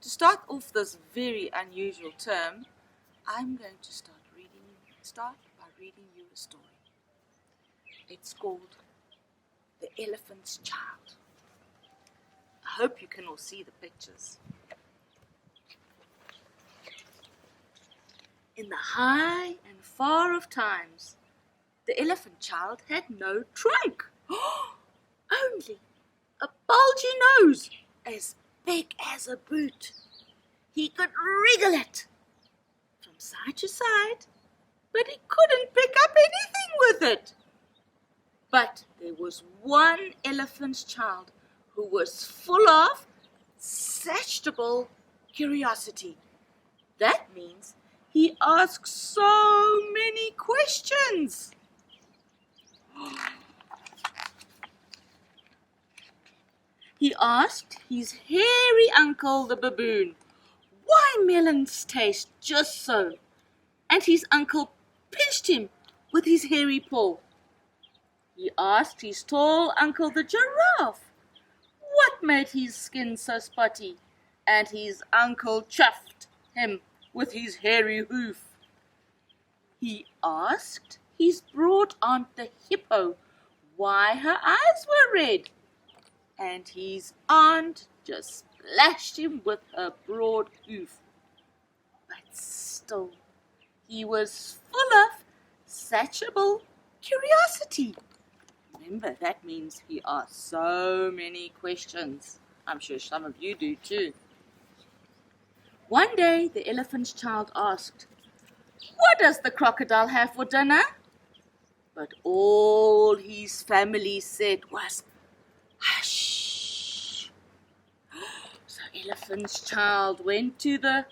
To start off this very unusual term, I'm going to start by reading you a story. It's called The Elephant's Child. I hope you can all see the pictures. In the high and far off times, the elephant child had no trunk, only a bulgy nose as big as a boot. He could wriggle it from side to side, but he couldn't pick up anything with it. But there was one elephant's child who was full of insatiable curiosity. That means he asked so many questions. He asked his hairy uncle, the baboon, why melons taste just so, and his uncle pinched him with his hairy paw. He asked his tall uncle, the giraffe, what made his skin so spotty, and his uncle chuffed him with his hairy hoof. He asked his broad aunt, the hippo, why her eyes were red, and his aunt just splashed him with her broad hoof. But still, he was full of insatiable curiosity. Remember, that means he asked so many questions. I'm sure some of you do too. One day, the elephant's child asked, what does the crocodile have for dinner? But all his family said was, hush. So elephant's child went to the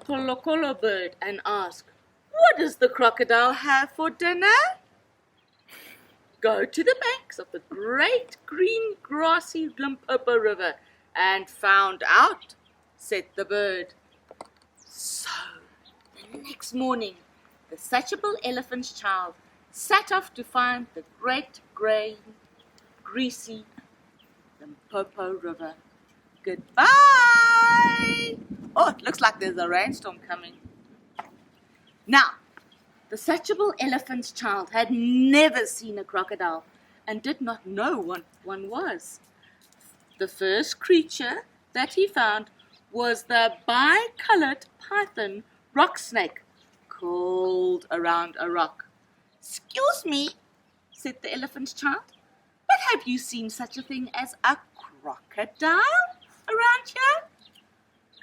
kolokolo bird and asked, what does the crocodile have for dinner? Go to the banks of the great green grassy Limpopo River and found out, said the bird. So the next morning, the insatiable elephant's child set off to find the great grey, greasy Limpopo River. Goodbye! Oh, it looks like there's a rainstorm coming. Now, the insatiable elephant's child had never seen a crocodile and did not know what one was. The first creature that he found was the bicolored python rock snake, coiled around a rock. Excuse me, said the elephant's child, but have you seen such a thing as a crocodile around here?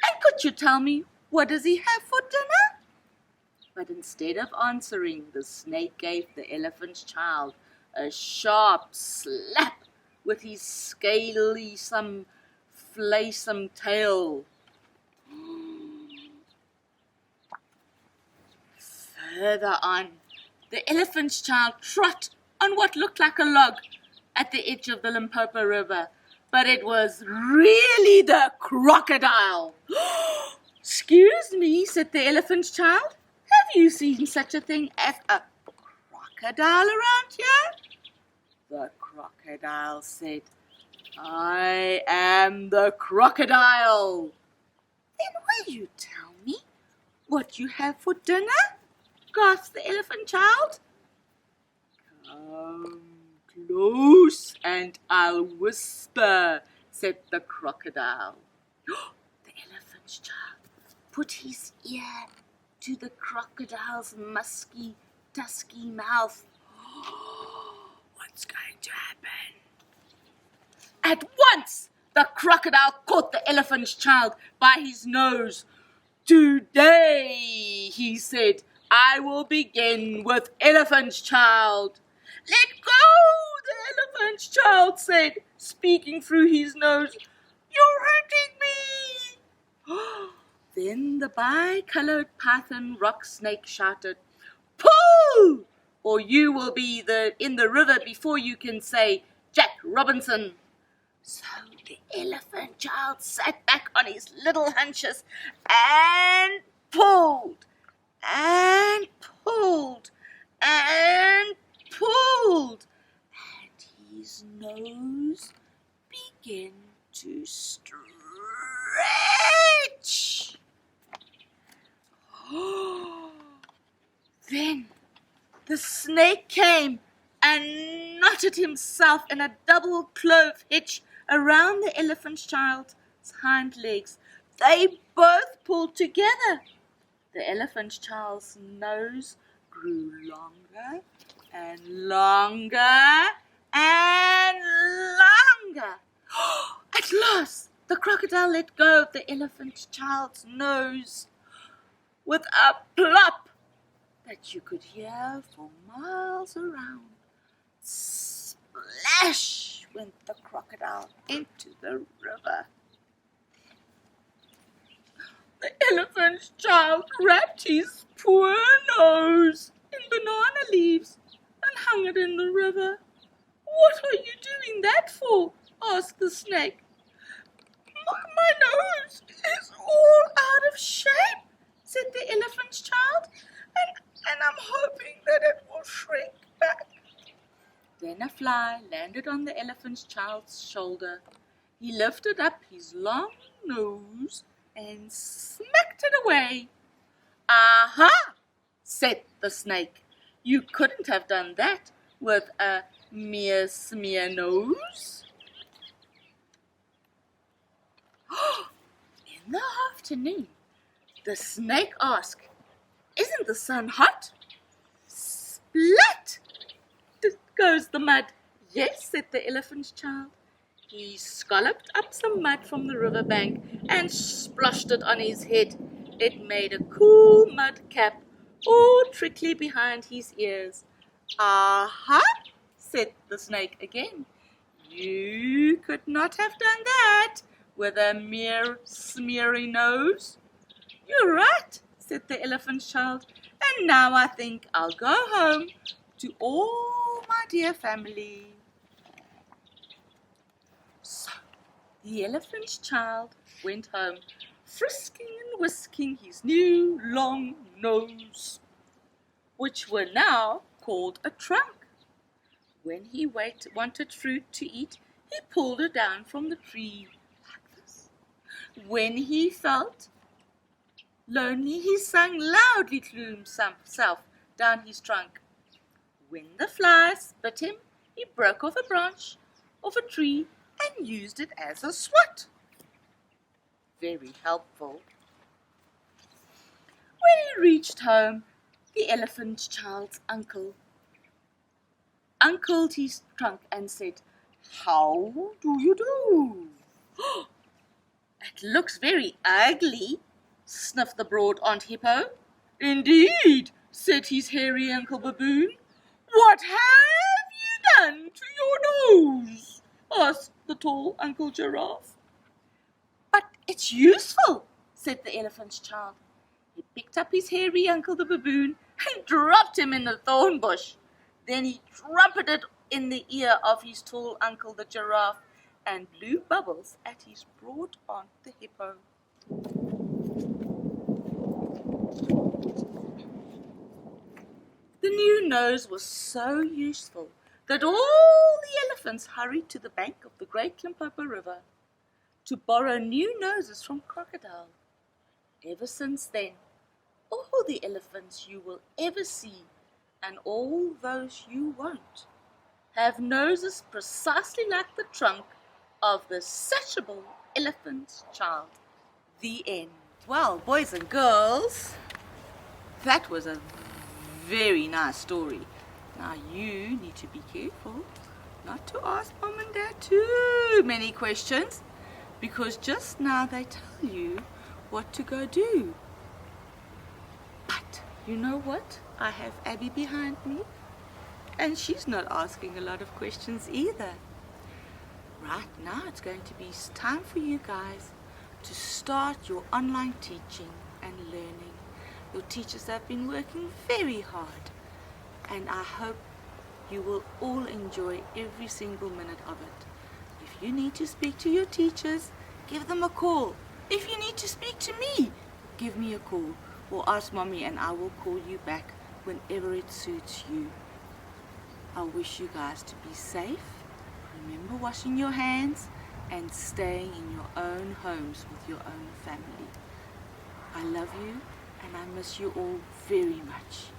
And could you tell me, what does he have for dinner? But instead of answering, the snake gave the elephant's child a sharp slap with his scaly, flaysome tail. Further on, the elephant's child trot on what looked like a log at the edge of the Limpopo River, but it was really the crocodile. Excuse me, said the elephant's child. Have you seen such a thing as a crocodile around here? The crocodile said, I am the crocodile. Then will you tell me what you have for dinner? Gasped the elephant child. Come close and I'll whisper, said the crocodile. The elephant's child put his ear to the crocodile's musky, dusky mouth. What's going to happen? At once, the crocodile caught the elephant's child by his nose. Today, he said, I will begin with elephant's child. Let go, the elephant's child said, speaking through his nose. You're hurting me. Then the bicolored python rock snake shouted, pull, or you will be in the river before you can say Jack Robinson. So the elephant child sat back on his little hunches and pulled and pulled and pulled, and his nose began to stretch. Then the snake came and knotted himself in a double clove hitch around the elephant child's hind legs. They both pulled together. The elephant child's nose grew longer and longer and longer. At last, the crocodile let go of the elephant child's nose with a plop that you could hear for miles around. Splash went the crocodile into the river. The elephant child wrapped his poor nose in banana leaves and hung it in the river. "What are you doing that for?" asked the snake. My nose is all out of shape," said the elephant child, and I'm hoping that it will shrink back. Then a fly landed on the elephant child's shoulder. He lifted up his long nose and smacked it away. "Aha!" said the snake. "You couldn't have done that with a mere smear nose." In the afternoon, the snake asked, "Isn't the sun hot?" "Splat!" goes the mud. "Yes," said the elephant child. He scolloped up some mud from the riverbank and splashed it on his head. It made a cool mud cap, all trickly behind his ears. "Aha!" said the snake again. "You could not have done that with a mere smeary nose." "You're right," said the elephant child, "and now I think I'll go home to all my dear family." So the elephant child went home, frisking and whisking his new long nose, which were now called a trunk. When he wanted fruit to eat, he pulled it down from the tree like this. When he felt lonely, he sang loudly to himself down his trunk. When the flies bit him, he broke off a branch of a tree and used it as a swat. Very helpful. When he reached home, the elephant child's uncle uncled his trunk and said, "How do you do?" "It looks very ugly," sniffed the broad Aunt Hippo. "Indeed," said his hairy Uncle Baboon. "What have you done to your nose?" asked the tall Uncle Giraffe. "But it's useful," said the elephant's child. He picked up his hairy Uncle the Baboon and dropped him in the thorn bush. Then he trumpeted in the ear of his tall Uncle the Giraffe and blew bubbles at his broad Aunt the Hippo. The new nose was so useful that all the elephants hurried to the bank of the Great Limpopo River to borrow new noses from crocodile. Ever since then, all the elephants you will ever see, and all those you won't, have noses precisely like the trunk of the satiable elephant child. The end. Well, boys and girls, that was a very nice story. Now you need to be careful not to ask Mom and Dad too many questions, because just now they tell you what to go do. But you know what? I have Abby behind me, and she's not asking a lot of questions either. Right now it's going to be time for you guys to start your online teaching and learning. Your teachers have been working very hard, and I hope you will all enjoy every single minute of it. If you need to speak to your teachers, give them a call. If you need to speak to me, give me a call or ask Mommy and I will call you back whenever it suits you. I wish you guys to be safe. Remember washing your hands and staying in your own homes with your own family. I love you and I miss you all very much.